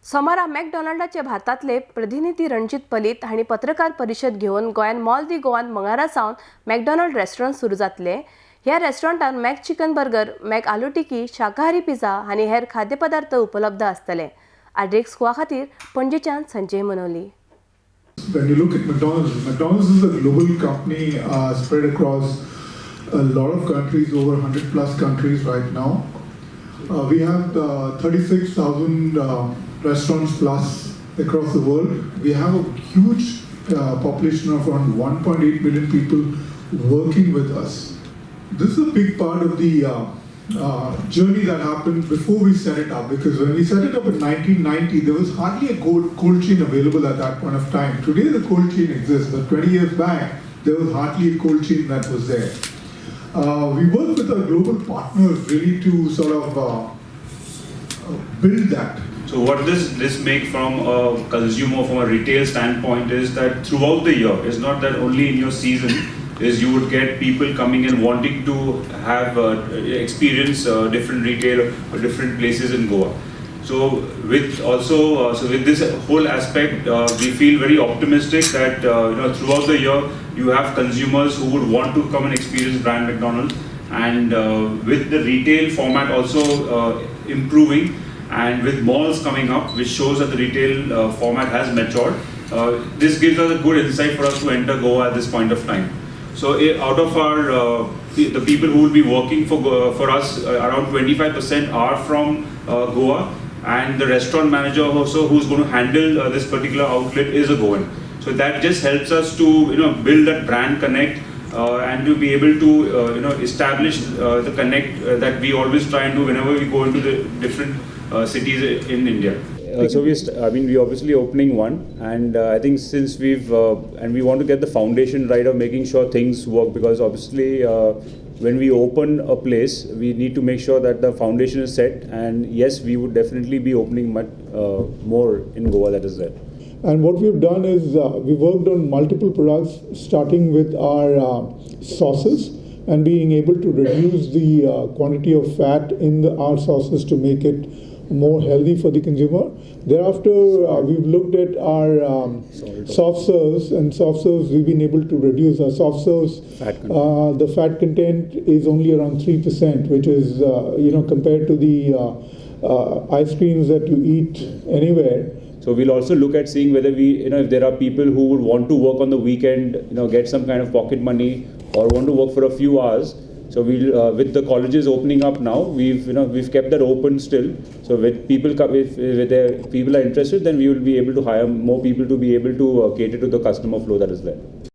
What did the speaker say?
सोमारा मॅकडॉनल्डाचे भारतातले प्रतिनिधी रणजित पलित हांणी पत्रकार परिशद घेवन गोंयान मॉल दी गोवान मंगळारा सावन मॅकडॉनल्ड रेस्टॉरंट सुरू जातले। ह्या रेस्टॉरंटात मॅक चिकन बर्गर, मॅक आलू टिकी, शाकाहारी पिझ्झा आनी हेर खाद्यपदार्थ उपलब्ध आसतले। आड्रेक स्कुआ खातीर पणजेच्यान Sanjay Manoli. When you look at McDonald's, McDonald's is a global company spread across a lot of countries, over 100 plus countries right now. We have 36,000 restaurants plus across the world. We have a huge population of around 1.8 million people working with us. This is a big part of the journey that happened before we set it up, because when we set it up in 1990, there was hardly a cold chain available at that point of time. Today the cold chain exists, but 20 years back, there was hardly a cold chain that was there. We work with our global partners really to sort of build that. So what does this make from a consumer, from a retail standpoint, is that throughout the year, it's not that only in your season, is you would get people coming and wanting to have experience different retail or different places in Goa. So with this whole aspect, we feel very optimistic that throughout the year you have consumers who would want to come and experience brand McDonald's, and with the retail format also improving, and with malls coming up, which shows that the retail format has matured, this gives us a good insight for us to enter Goa at this point of time. So out of our the people who will be working for us, around 25% are from Goa, and the restaurant manager also who's going to handle this particular outlet is a Goan. So that just helps us to build that brand connect and to be able to establish the connect that we always try and do whenever we go into the different cities in India. So we're obviously opening one, and I think since and we want to get the foundation right of making sure things work, because obviously when we open a place, we need to make sure that the foundation is set, and yes, we would definitely be opening much more in Goa, that is there. And what we've done is we worked on multiple products, starting with our sauces and being able to reduce the quantity of fat in our sauces to make it more healthy for the consumer. Thereafter, we've looked at our soft serves, and soft serves we've been able to reduce our soft serves. The fat content is only around 3%, which is compared to the ice creams that you eat anywhere. So we'll also look at seeing whether if there are people who would want to work on the weekend, get some kind of pocket money, or want to work for a few hours. So we'll with the colleges opening up now, we've kept that open still. So with people if people are interested, then we will be able to hire more people to be able to cater to the customer flow that is there.